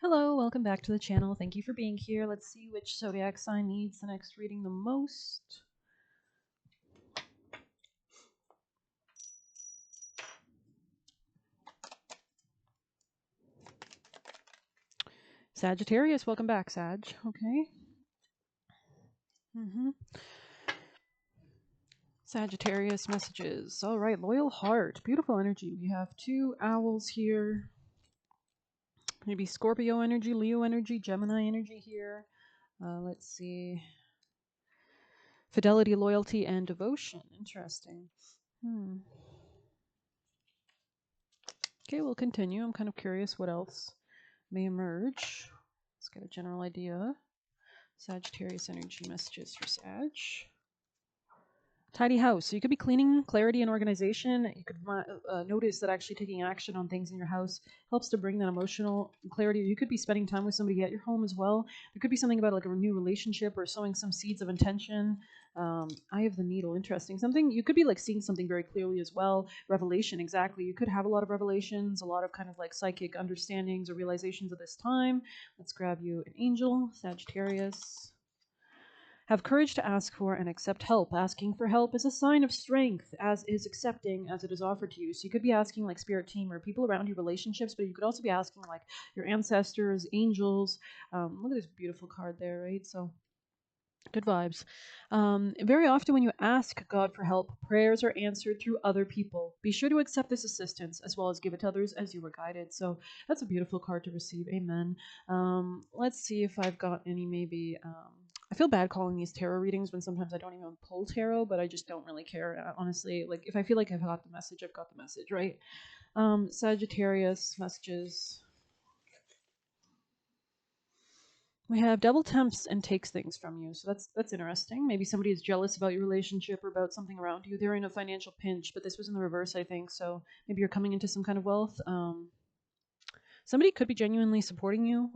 Hello, welcome back to the channel. Thank you for being here. Let's see which zodiac sign needs the next reading the most. Sagittarius, welcome back, Sag. Okay. Sagittarius messages. All right, loyal heart. Beautiful energy. We have two owls here. Maybe Scorpio energy, Leo energy, Gemini energy here. Let's see. Fidelity, loyalty, and devotion. Interesting. Okay, we'll continue. I'm kind of curious what else may emerge. Let's get a general idea. Sagittarius energy messages for Sag. Tidy house. So you could be cleaning, clarity, and organization. You could notice that actually taking action on things in your house helps to bring that emotional clarity. You could be spending time with somebody at your home as well. There could be something about like a new relationship or sowing some seeds of intention. Eye of the needle. Interesting. Something you could be like seeing something very clearly as well. Revelation. Exactly. You could have a lot of revelations, a lot of kind of like psychic understandings or realizations at this time. Let's grab you an angel, Sagittarius. Have courage to ask for and accept help. Asking for help is a sign of strength, as is accepting as it is offered to you. So you could be asking like spirit team or people around you, relationships, but you could also be asking like your ancestors, angels. Look at this beautiful card there, right? So good vibes. Very often when you ask God for help, prayers are answered through other people. Be sure to accept this assistance as well as give it to others as you were guided. So that's a beautiful card to receive. Amen. Let's see if I've got any maybe. I feel bad calling these tarot readings when sometimes I don't even pull tarot, but I just don't really care. Honestly, like if I feel like I've got the message, I've got the message, right? Sagittarius messages. We have double tempts and takes things from you. So that's interesting. Maybe somebody is jealous about your relationship or about something around you. They're in a financial pinch, but this was in the reverse, I think. So maybe you're coming into some kind of wealth. Somebody could be genuinely supporting you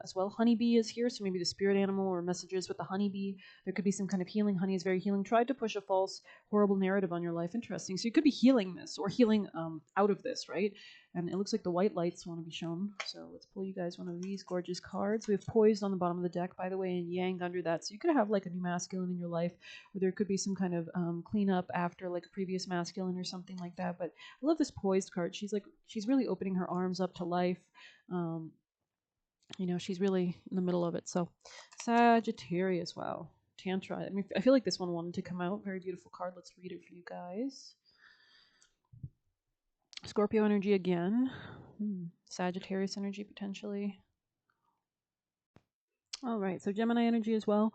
as well. Honeybee is here, so maybe the spirit animal or messages with the honeybee. There could be some kind of healing. Honey is very healing. Tried to push a false, horrible narrative on your life. Interesting. So you could be healing this or healing out of this, right? And it looks like the white lights want to be shown. So let's pull you guys one of these gorgeous cards. We have poised on the bottom of the deck, by the way, and yang under that. So you could have like a new masculine in your life, or there could be some kind of cleanup after like a previous masculine or something like that. But I love this poised card. She's really opening her arms up to life. Um, she's really in the middle of it. So Sagittarius, wow. Tantra. I mean, I feel like this one wanted to come out. Very beautiful card. Let's read it for you guys. Scorpio energy again. Sagittarius energy potentially. All right, so Gemini energy as well.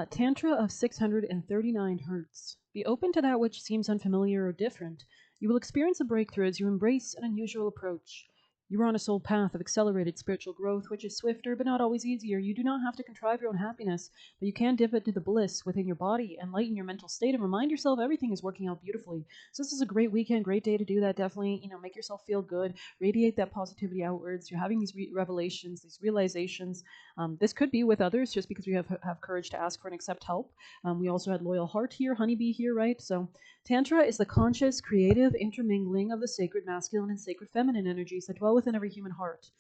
Tantra of 639 hertz. Be open to that which seems unfamiliar or different. You will experience a breakthrough as you embrace an unusual approach. You are on a soul path of accelerated spiritual growth, which is swifter but not always easier. You do not have to contrive your own happiness, but you can dip into the bliss within your body and lighten your mental state and remind yourself everything is working out beautifully. So this is a great weekend, great day to do that. Definitely, make yourself feel good, radiate that positivity outwards. You're having these revelations, these realizations. This could be with others just because we have courage to ask for and accept help. We also had loyal heart here, honeybee here, right? So Tantra is the conscious, creative intermingling of the sacred masculine and sacred feminine energies that dwell within every human heart.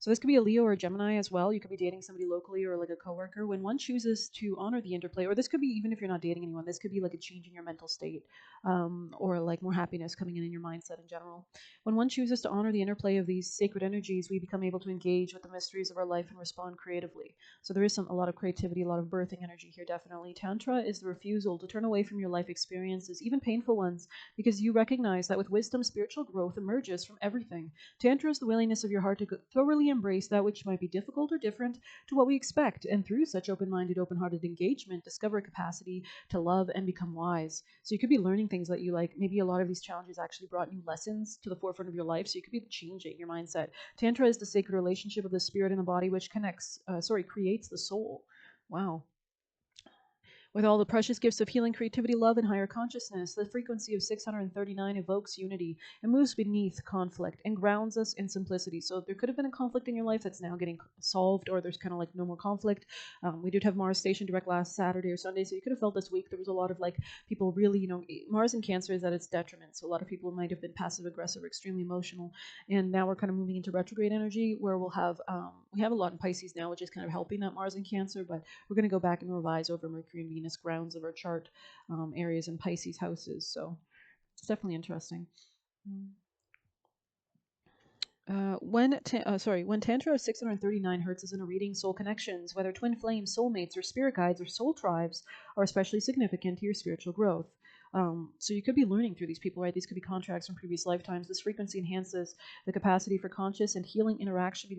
So this could be a Leo or a Gemini as well. You could be dating somebody locally or like a coworker. When one chooses to honor the interplay, or this could be even if you're not dating anyone, this could be like a change in your mental state, or like more happiness coming in your mindset in general. When one chooses to honor the interplay of these sacred energies, we become able to engage with the mysteries of our life and respond creatively. So there is a lot of creativity, a lot of birthing energy here, definitely. Tantra is the refusal to turn away from your life experiences, even painful ones, because you recognize that with wisdom, spiritual growth emerges from everything. Tantra is the willingness of your heart to thoroughly embrace that which might be difficult or different to what we expect, and through such open-minded, open-hearted engagement, discover a capacity to love and become wise. So you could be learning things that you like. Maybe a lot of these challenges actually brought new lessons to the forefront of your life, so you could be changing your mindset. Tantra is the sacred relationship of the spirit and the body, which creates the soul. Wow. With all the precious gifts of healing, creativity, love, and higher consciousness, the frequency of 639 evokes unity and moves beneath conflict and grounds us in simplicity. So there could have been a conflict in your life that's now getting solved, or there's kind of like no more conflict. We did have Mars station direct last Saturday or Sunday, so you could have felt this week there was a lot of like people really, Mars in Cancer is at its detriment. So a lot of people might have been passive aggressive, extremely emotional, and now we're kind of moving into retrograde energy where we have a lot in Pisces now, which is kind of helping that Mars in Cancer, but we're going to go back and revise over Mercury and Venus grounds of our chart, areas in Pisces houses. So it's definitely interesting. When Tantra of 639 hertz is in a reading, soul connections, whether twin flames, soulmates, or spirit guides, or soul tribes, are especially significant to your spiritual growth. So you could be learning through these people, right? These could be contracts from previous lifetimes. This frequency enhances the capacity for conscious and healing interaction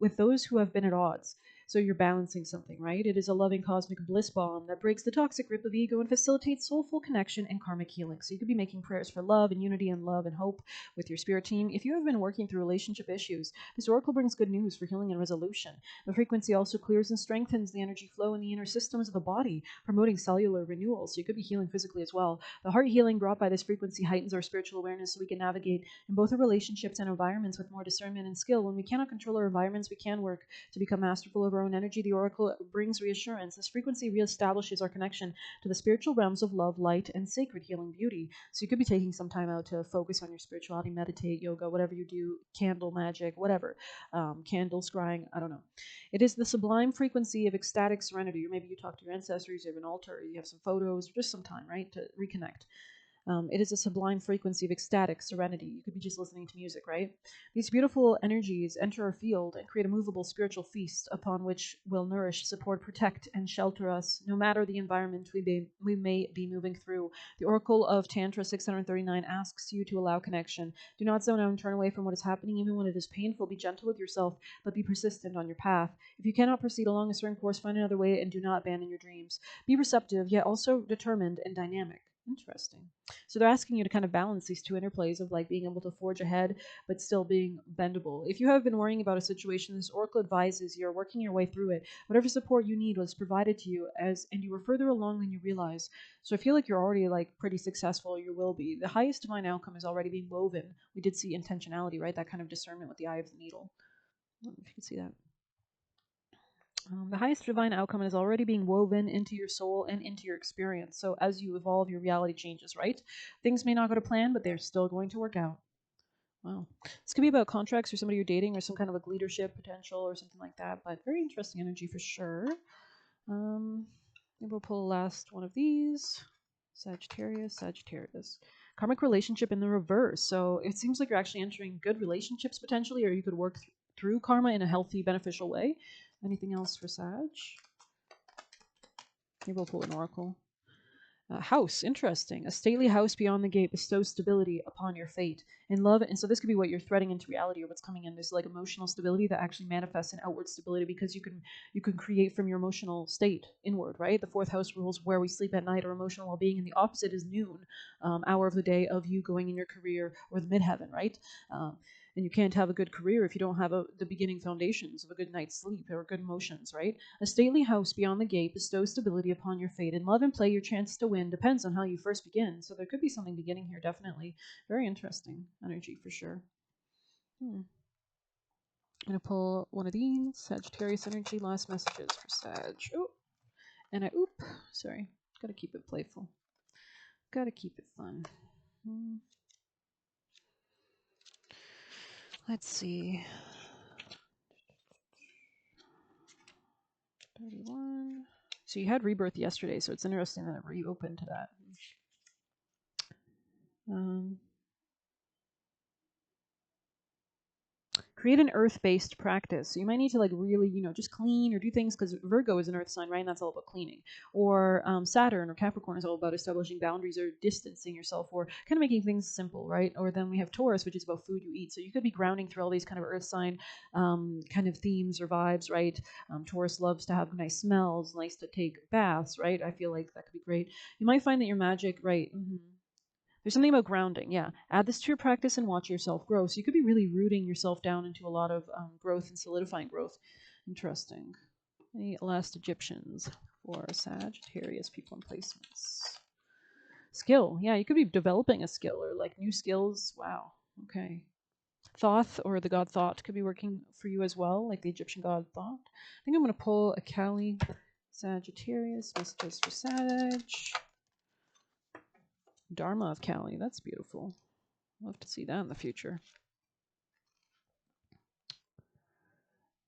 with those who have been at odds. So you're balancing something, right? It is a loving cosmic bliss bomb that breaks the toxic grip of ego and facilitates soulful connection and karmic healing. So you could be making prayers for love and unity and love and hope with your spirit team. If you have been working through relationship issues, this oracle brings good news for healing and resolution. The frequency also clears and strengthens the energy flow in the inner systems of the body, promoting cellular renewal. So you could be healing physically as well. The heart healing brought by this frequency heightens our spiritual awareness so we can navigate in both our relationships and environments with more discernment and skill. When we cannot control our environments, we can work to become masterful of our own energy. The oracle brings reassurance. This frequency reestablishes our connection to the spiritual realms of love, light, and sacred healing beauty. So you could be taking some time out to focus on your spirituality, meditate, yoga, whatever you do, candle magic, whatever, candle scrying, I don't know. It is the sublime frequency of ecstatic serenity, or maybe you talk to your ancestors, you have an altar, you have some photos, or just some time, right, to reconnect. It is a sublime frequency of ecstatic serenity. You could be just listening to music, right? These beautiful energies enter our field and create a movable spiritual feast upon which will nourish, support, protect, and shelter us, no matter the environment we may be moving through. The Oracle of Tantra 639 asks you to allow connection. Do not zone out and turn away from what is happening, even when it is painful. Be gentle with yourself, but be persistent on your path. If you cannot proceed along a certain course, find another way and do not abandon your dreams. Be receptive, yet also determined and dynamic. Interesting. So they're asking you to kind of balance these two interplays of like being able to forge ahead, but still being bendable. If you have been worrying about a situation, this oracle advises you're working your way through it. Whatever support you need was provided to you and you were further along than you realize. So I feel like you're already like pretty successful, or you will be. The highest divine outcome is already being woven. We did see intentionality, right? That kind of discernment with the eye of the needle. I don't know if you can see that. The highest divine outcome is already being woven into your soul and into your experience. So as you evolve, your reality changes, right? Things may not go to plan, but they're still going to work out. Wow. This could be about contracts or somebody you're dating or some kind of like leadership potential or something like that, but very interesting energy for sure. Maybe we'll pull the last one of these. Sagittarius. Karmic relationship in the reverse. So it seems like you're actually entering good relationships potentially, or you could work through karma in a healthy, beneficial way. Anything else for Sag? Maybe we'll pull an oracle. House, interesting. A stately house beyond the gate bestows stability upon your fate and love. And so this could be what you're threading into reality, or what's coming in. There's like emotional stability that actually manifests in outward stability because you can create from your emotional state inward, right? The fourth house rules where we sleep at night or emotional well-being, and the opposite is noon, hour of the day of you going in your career, or the midheaven, right? And you can't have a good career if you don't have the beginning foundations of a good night's sleep or good emotions, right? A stately house beyond the gate bestows stability upon your fate. In love and play, your chance to win depends on how you first begin. So there could be something beginning here, definitely. Very interesting energy for sure. I'm going to pull one of these. Sagittarius energy, last messages for Sag. Oh, and sorry. Got to keep it playful. Got to keep it fun. Let's see. 31. So you had rebirth yesterday, so it's interesting that it reopened to that. Create an earth-based practice. So you might need to like really, just clean or do things, because Virgo is an earth sign, right? And that's all about cleaning. Or Saturn or Capricorn is all about establishing boundaries or distancing yourself, or kind of making things simple, right? Or then we have Taurus, which is about food you eat. So you could be grounding through all these kind of earth sign kind of themes or vibes, right? Taurus loves to have nice smells, nice to take baths, right? I feel like that could be great. You might find that your magic, right? There's something about grounding, yeah. Add this to your practice and watch yourself grow. So you could be really rooting yourself down into a lot of growth and solidifying growth. Interesting. Any last Egyptians? for Sagittarius people and placements. Skill. Yeah, you could be developing a skill or like new skills. Wow. Okay. Thoth or the god Thought could be working for you as well, like the Egyptian god Thought. I think I'm going to pull a Kali Sagittarius, messages for Sag. Dharma of Kali. That's beautiful. Love to see that in the future.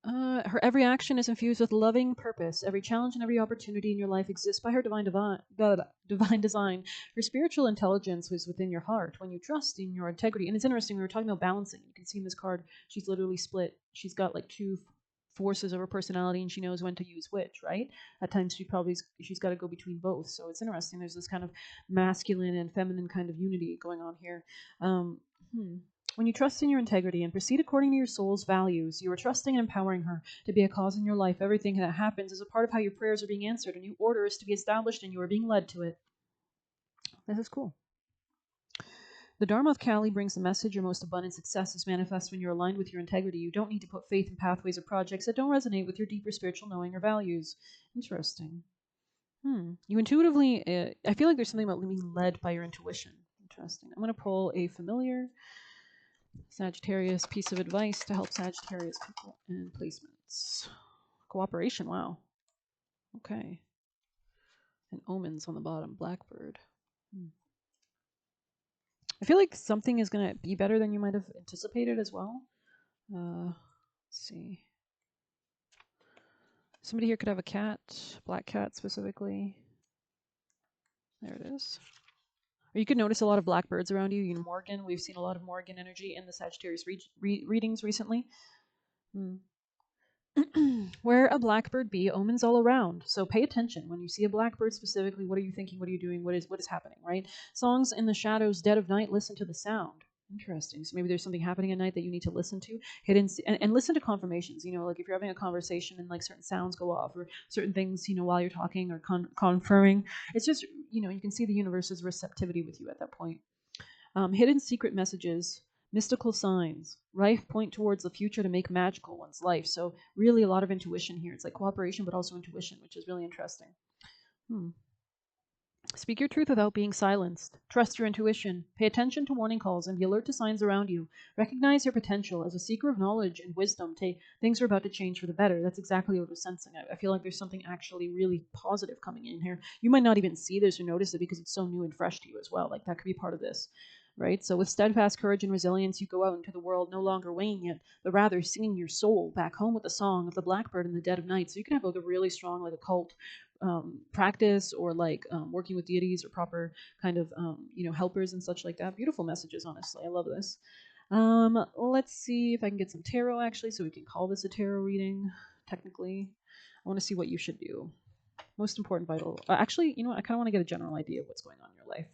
Her every action is infused with loving purpose. Every challenge and every opportunity in your life exists by her divine design. Her spiritual intelligence was within your heart when you trust in your integrity. And it's interesting, we were talking about balancing. You can see in this card, she's literally split. She's got like two forces of her personality and she knows when to use which, right? At times she's got to go between both. So it's interesting. There's this kind of masculine and feminine kind of unity going on here. When you trust in your integrity and proceed according to your soul's values, you are trusting and empowering her to be a cause in your life. Everything that happens is a part of how your prayers are being answered. A new order is to be established and you are being led to it. This is cool. The Dharma of Kali brings the message your most abundant success is manifest when you're aligned with your integrity. You don't need to put faith in pathways or projects that don't resonate with your deeper spiritual knowing or values. Interesting. You intuitively, I feel like there's something about being led by your intuition. Interesting. I'm going to pull a familiar Sagittarius piece of advice to help Sagittarius people and placements. Cooperation, wow. Okay. And omens on the bottom, blackbird. I feel like something is going to be better than you might have anticipated as well. Let's see. Somebody here could have a cat, black cat specifically. There it is. Or you could notice a lot of blackbirds around you. You know, Morgan, we've seen a lot of Morgan energy in the Sagittarius readings recently. Where a blackbird be, omens all around. So pay attention. When you see a blackbird specifically, what are you thinking? What are you doing? What is happening, right? Songs in the shadows, dead of night, listen to the sound. Interesting. So maybe there's something happening at night that you need to listen to. And listen to confirmations. You know, like if you're having a conversation and like certain sounds go off or certain things, you know, while you're talking or confirming. It's just, you know, you can see the universe's receptivity with you at that point. Hidden secret messages, mystical signs, rife point towards the future to make magical one's life. So really a lot of intuition here. It's like cooperation, but also intuition, which is really interesting. Speak your truth without being silenced. Trust your intuition. Pay attention to warning calls and be alert to signs around you. Recognize your potential. As a seeker of knowledge and wisdom, things are about to change for the better. That's exactly what we're sensing. I feel like there's something actually really positive coming in here. You might not even see this or notice it because it's so new and fresh to you as well. Like that could be part of this. Right? So with steadfast courage and resilience, you go out into the world no longer weighing it, but rather singing your soul back home with the song of the blackbird in the dead of night. So you can have like a really strong like occult practice or like working with deities or proper kind of helpers and such like that. Beautiful messages, honestly. I love this. Let's see if I can get some tarot actually, so we can call this a tarot reading. Technically, I want to see what you should do. Most important, vital. Actually, you know what? I kind of want to get a general idea of what's going on in your life.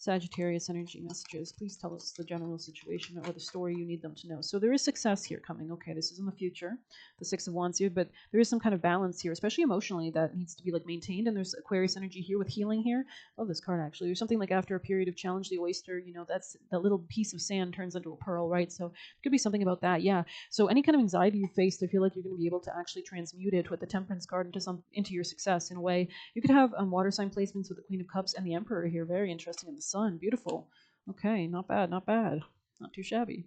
Sagittarius energy messages. Please tell us the general situation or the story you need them to know. So there is success here coming. Okay, this is in the future, the Six of Wands here, but there is some kind of balance here, especially emotionally, that needs to be like maintained. And there's Aquarius energy here with healing here. I love this card actually. There's something like after a period of challenge, the oyster, you know, that's that little piece of sand turns into a pearl, right? So it could be something about that. Yeah. So any kind of anxiety you faced, I feel like you're going to be able to actually transmute it with the Temperance card into your success in a way. You could have water sign placements with the Queen of Cups and the Emperor here. Very interesting. And the Sun. Beautiful. Okay, not bad, not bad. Not too shabby.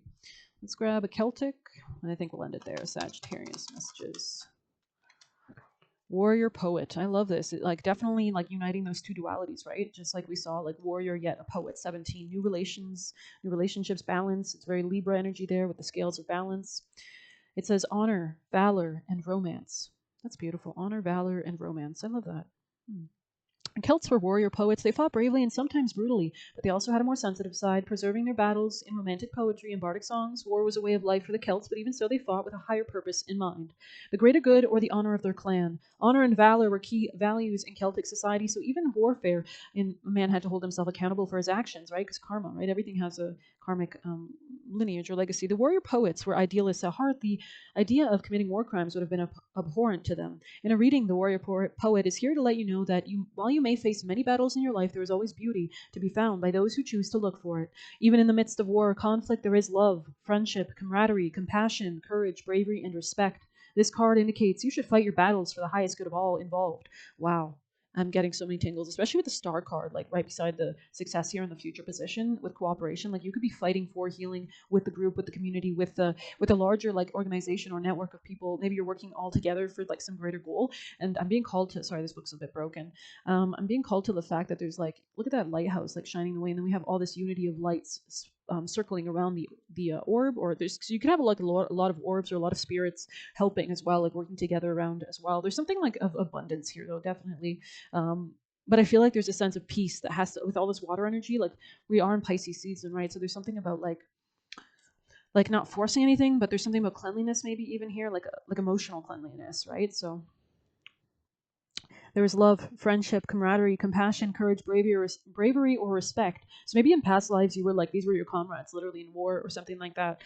Let's grab a Celtic, and I think we'll end it there. Sagittarius messages. Warrior poet. I love this. It, like definitely like uniting those two dualities, right? Just like we saw, like warrior yet a poet. 17. New relationships, balance. It's very Libra energy there with the scales of balance. It says honor, valor, and romance. That's beautiful. Honor, valor, and romance. I love that. Celts were warrior poets. They fought bravely and sometimes brutally, but they also had a more sensitive side, preserving their battles in romantic poetry and bardic songs. War was a way of life for the Celts, but even so they fought with a higher purpose in mind. The greater good or the honor of their clan. Honor and valor were key values in Celtic society, so even warfare, a man had to hold himself accountable for his actions, right? Because karma, right? Everything has a karmic lineage or legacy. The warrior poets were idealists at heart. The idea of committing war crimes would have been abhorrent to them. In a reading, the warrior poet is here to let you know that while you may face many battles in your life, there is always beauty to be found by those who choose to look for it. Even in the midst of war or conflict, there is love, friendship, camaraderie, compassion, courage, bravery, and respect. This card indicates you should fight your battles for the highest good of all involved. Wow. I'm getting so many tingles, especially with the star card, like right beside the success here in the future position with cooperation. Like you could be fighting for healing with the group, with the community, with a larger like organization or network of people. Maybe you're working all together for like some greater goal. And I'm being called to. Sorry, this book's a bit broken. I'm being called to the fact that there's like, look at that lighthouse like shining the way, and then we have all this unity of lights circling around the orb, or there's so you could have like a lot of orbs or a lot of spirits helping as well, like working together around as well. There's something like of abundance here though, definitely. But I feel like there's a sense of peace that has to, with all this water energy, like we are in Pisces season, right? So there's something about like not forcing anything, but there's something about cleanliness maybe even here, like emotional cleanliness, right? So there is love, friendship, camaraderie, compassion, courage, bravery, or respect. So maybe in past lives you were like, these were your comrades, literally in war or something like that.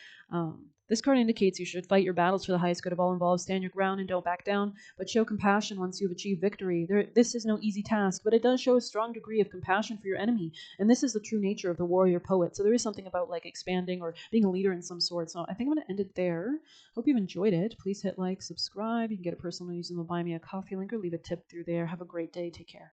This card indicates you should fight your battles for the highest good of all involved, stand your ground and don't back down, but show compassion once you've achieved victory. This is no easy task, but it does show a strong degree of compassion for your enemy, and this is the true nature of the warrior poet. So there is something about like expanding or being a leader in some sort. So I think I'm going to end it there. Hope you've enjoyed it. Please hit like, subscribe. You can get it personally using the Buy Me a Coffee link or leave a tip through there. Have a great day. Take care.